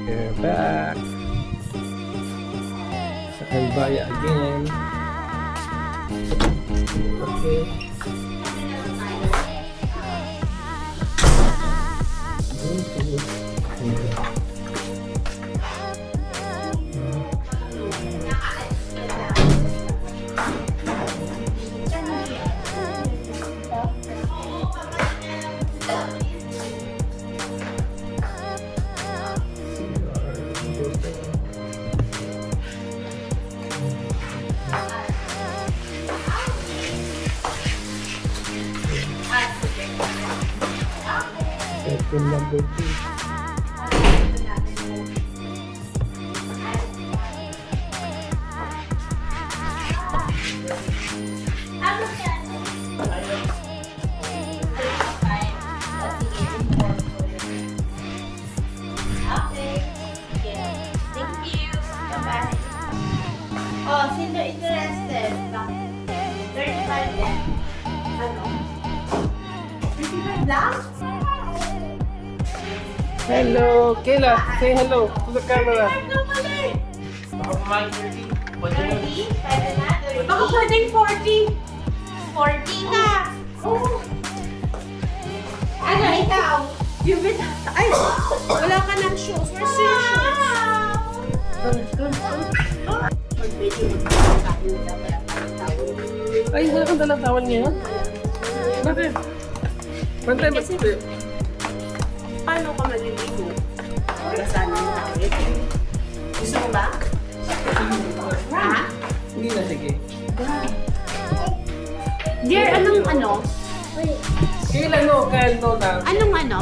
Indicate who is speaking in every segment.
Speaker 1: We're back sa Kalbaya again. Okay. Second number 2.
Speaker 2: Oh, sino interested? 35 yan. Ano? 35 lang?
Speaker 1: Hello, Kayla. Say hello to the camera.
Speaker 2: Baka 30? Pwede na? Baka pwedeng 40. 40 na. Oh. Ano, ikaw? Yung ay, wala ka ng shoes. Where's your shoes?
Speaker 1: Ay, wala kang dalang tawal ngayon? Bakit? Pantay ba?
Speaker 2: Paano ka maliligo? Basahan ng tawid. Gusto mo ba? Ha?
Speaker 1: Hindi na, sige.
Speaker 2: Dear, anong ano?
Speaker 1: Kayla, no, Kyle, no na.
Speaker 2: Anong ano?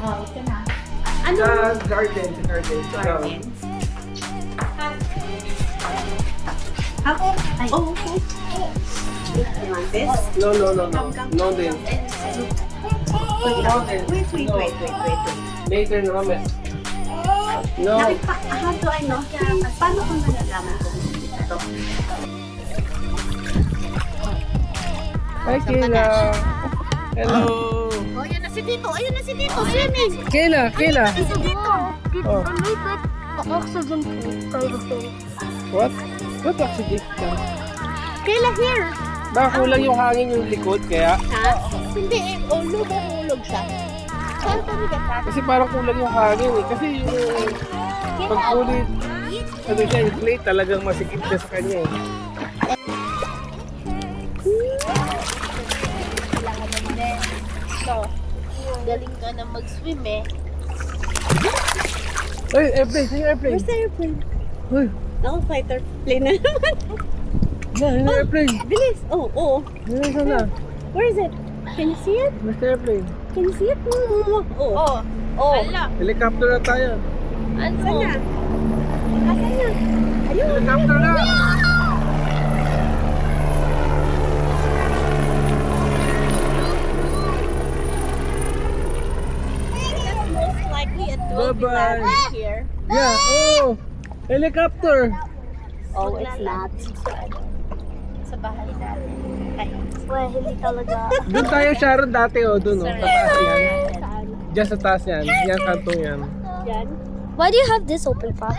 Speaker 2: Oh, ito na. Anong
Speaker 1: Sa garden, sa garden.
Speaker 2: garden? Ako? Ay. Oh, okay. You want this?
Speaker 1: No, no, no, no. No din. No din.
Speaker 2: Wait.
Speaker 1: Later na kami. No.
Speaker 2: How do I know? Paano kung malalaman kung ito?
Speaker 1: Hi, Kayla. Hello.
Speaker 2: Oh, yan na si Tito. Ayun na si Tito. Swimming.
Speaker 1: Kayla, Kayla.
Speaker 2: Si Tito.
Speaker 1: Oh.
Speaker 2: Oxygen kind of thing.
Speaker 1: What? What oxygen?
Speaker 2: Kayla, here.
Speaker 1: Baka kulang yung hangin yung likod, kaya?
Speaker 2: Ha? Hindi eh. Oh, lumulog siya. Saan ka nigat?
Speaker 1: Kasi parang kulang yung hangin eh. Kasi yung pagkulit, ano siya, yung plate talagang masikip siya sa kanya eh.
Speaker 2: Kailangan naman eh. So, galing ka na mag-swim eh.
Speaker 1: Ay, airplane! Saan yung airplane?
Speaker 2: Where's the airplane?
Speaker 1: Uy!
Speaker 2: Ako, fighter plane na naman.
Speaker 1: Yan, yung airplane!
Speaker 2: Bilis! Oh, oh.
Speaker 1: Yan, saan na?
Speaker 2: Where is it? Can you see it?
Speaker 1: Where's the airplane?
Speaker 2: Can you see it? Oh. Oh. Oh. Ala.
Speaker 1: Helicopter na tayo.
Speaker 2: Ano? Saan na? Asan na? Ayun.
Speaker 1: Helicopter na!
Speaker 2: That's most likely it will be
Speaker 1: Bye-bye.
Speaker 2: landing here.
Speaker 1: Yeah, oh! Helicopter!
Speaker 2: Oh, it's not. Sa bahay natin. Ay. Well, hindi talaga.
Speaker 1: Doon tayo, Sharon, dati oh, doon oh. Sa taas yan.
Speaker 2: Saan?
Speaker 1: Diyan sa taas yan. Yan, kantong yan.
Speaker 2: Yan.
Speaker 3: Why do you have this open, Pa?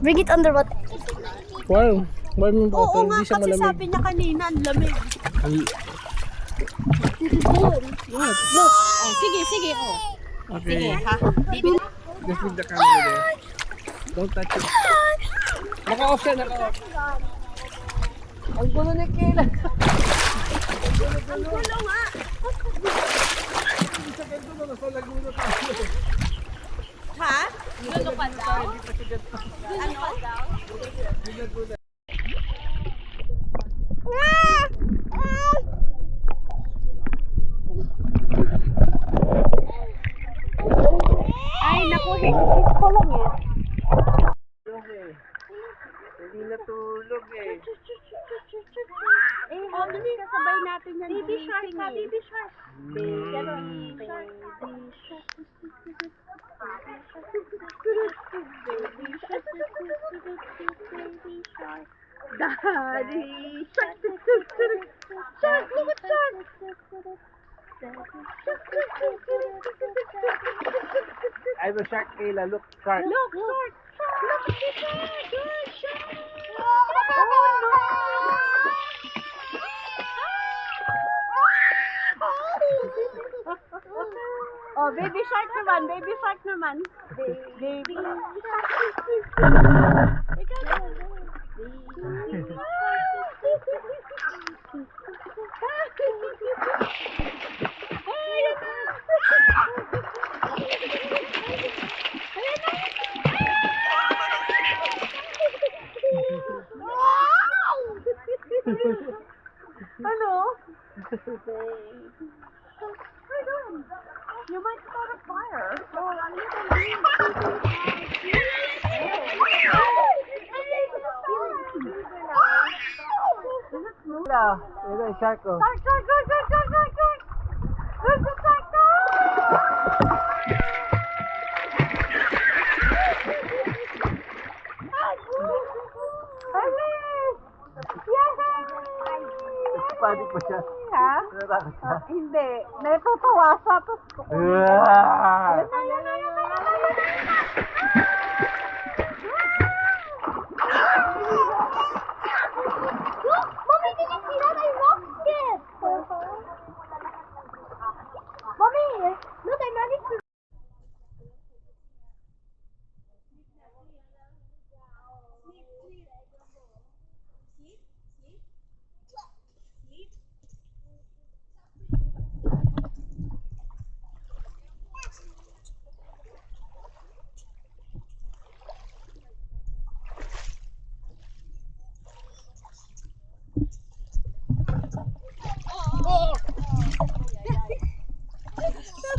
Speaker 3: Bring it under what?
Speaker 1: Wow! Warm yung
Speaker 2: Oo
Speaker 1: bottle,
Speaker 2: nga,
Speaker 1: hindi siya
Speaker 2: kasi
Speaker 1: malamig.
Speaker 2: sabi niya kanina, ang lamig.
Speaker 1: What?
Speaker 2: Look. Oh, sige, sige. Oh.
Speaker 1: Okay.
Speaker 2: Sige, ha?
Speaker 1: Just leave the camera there. Don't touch it. Naka-off siya, naka-off. Ang gulo ni Kayla.
Speaker 2: Ang gulo nga.
Speaker 1: Sa ganito na, sa Laguna tayo.
Speaker 2: Ha? Gulo pa daw? Ano? Ay, naku, higit ko lang eh.
Speaker 1: Hindi natulog eh.
Speaker 2: Oh, dali, kasabay natin yan. Baby shark pa, baby shark. Ganon. Daddy shark. Shark, look at shark.
Speaker 1: I'm a shark, Kayla. Look, shark.
Speaker 2: Look, shark! Look, it's a shark! Good shark! Oh, baby shark naman, baby shark naman. Baby Ano? You might start a fire.
Speaker 1: Kayla, ito yung shark ko.
Speaker 2: Shark, shark, shark, shark, shark, shark, shark! There's a shark
Speaker 1: Panik pa siya.
Speaker 2: Ha?
Speaker 1: Natatakot siya.
Speaker 2: Hindi. Natutuwa siya. Tapos,
Speaker 1: Ah!
Speaker 3: Mommy, did you see that? I rock skip. Mommy, look, I'm running through.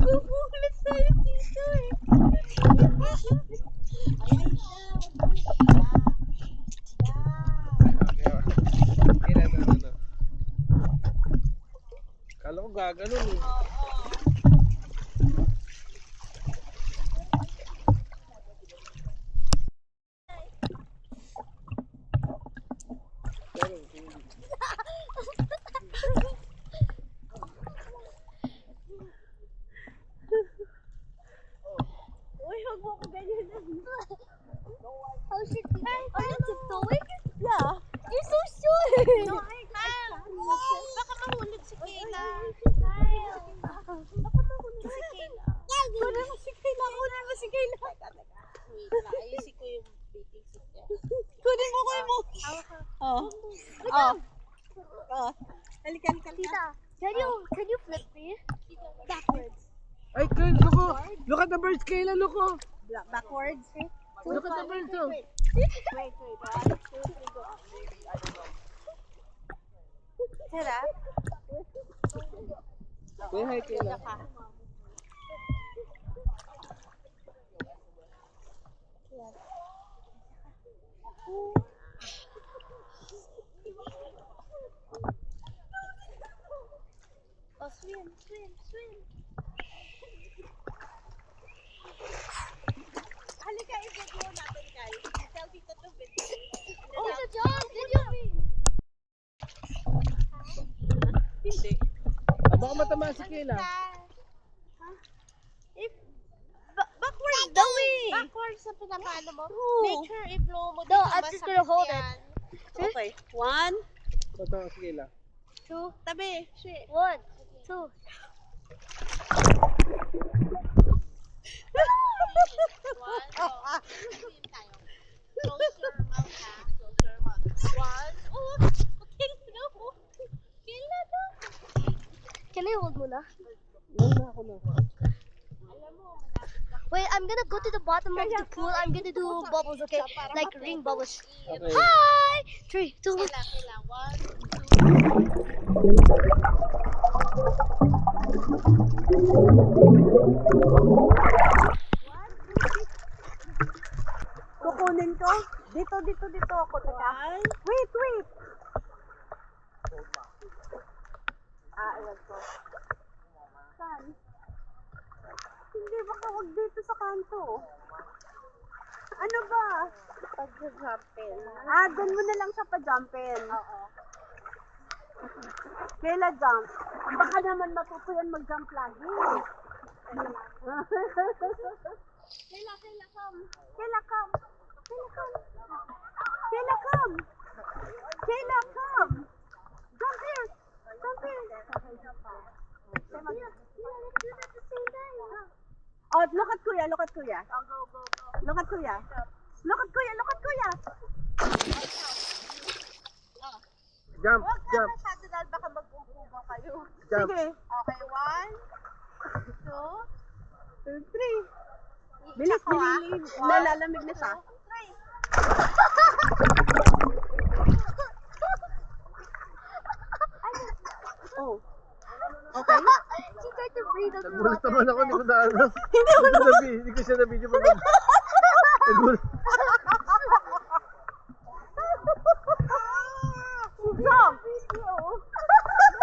Speaker 2: nagugulat tayo dito eh.
Speaker 1: Kayla, no. Kala ko gaganon eh.
Speaker 2: Uy, huwag mo ko ganyan na.
Speaker 3: Oh shit! Are you tiptoeing?
Speaker 2: Yeah.
Speaker 3: You're so short.
Speaker 2: No, baka mahulog si Kayla. Baka mahulog si Kayla. Kunin mo si Kayla. Kunin mo si Kayla. Wait lang. Ayusin ko yung baking suit niya. Kunin mo. Oh. Halika.
Speaker 3: Tita, can you flip me? Backwards.
Speaker 1: Ay, Kayla, look oh. Look at the birds, Kayla, look oh.
Speaker 2: Backwards.
Speaker 1: Look at the birds oh.
Speaker 2: Wait. 1, 2, 3, go. Tara.
Speaker 1: Say hi, Kayla.
Speaker 3: Oh, swim.
Speaker 2: Halika, i-video natin, guys. Tell Tito to video.
Speaker 3: Oh, it's a dog. Video me.
Speaker 2: Hindi.
Speaker 1: Baka matamaan si Kayla.
Speaker 2: Backwards daw eh. Backwards sa pinapano mo. Make sure i-blow mo dito.
Speaker 3: No, I'm just gonna hold it.
Speaker 2: Okay. 1,
Speaker 1: Matamaan si Kayla.
Speaker 2: 2, tabi. Shit.
Speaker 3: 1, 2.
Speaker 2: Close your mouth, ha? Close your mouth. 1. Oh, Kayla no. Kayla no.
Speaker 3: Can I hold muna?
Speaker 1: Wala ako na.
Speaker 3: Wait, I'm gonna go to the bottom of the pool. I'm gonna do bubbles, okay? Like ring bubbles.
Speaker 1: Okay.
Speaker 3: Hi! 3, 2, 1.
Speaker 2: Kayla. 1, 2, 3. Kukunin ko? Dito ako. Teka. Wait. Alam ko. Saan? Hindi, baka huwag dito sa kanto. Ano ba? Pag-jumpin. Doon mo na lang siya pa-jumpin. Oo. Kayla jump. Baka naman matuto yan mag-jump lagi. Kayla, come. Kayla, come. Kayla, come. Kayla, come. Kayla, come. Come here. Come here. Oh, look at Kuya, look at Kuya. Look at Kuya. Look at Kuya, look at Kuya.
Speaker 1: Jump,
Speaker 2: Huwag ka
Speaker 1: jump,
Speaker 2: masyado dahil baka mag-umpuga kayo.
Speaker 1: jump.
Speaker 2: Sige. Okay, 1, 2, 3. Bilis, bilis. Nalalamig na siya. 3. Oh. Okay?
Speaker 3: She tried to breathe on the
Speaker 1: Nagulat
Speaker 3: water.
Speaker 1: naman ako, hindi ko na ano. Hindi ko siya na-video pa. Nagulat.
Speaker 2: Jump!
Speaker 3: Tito.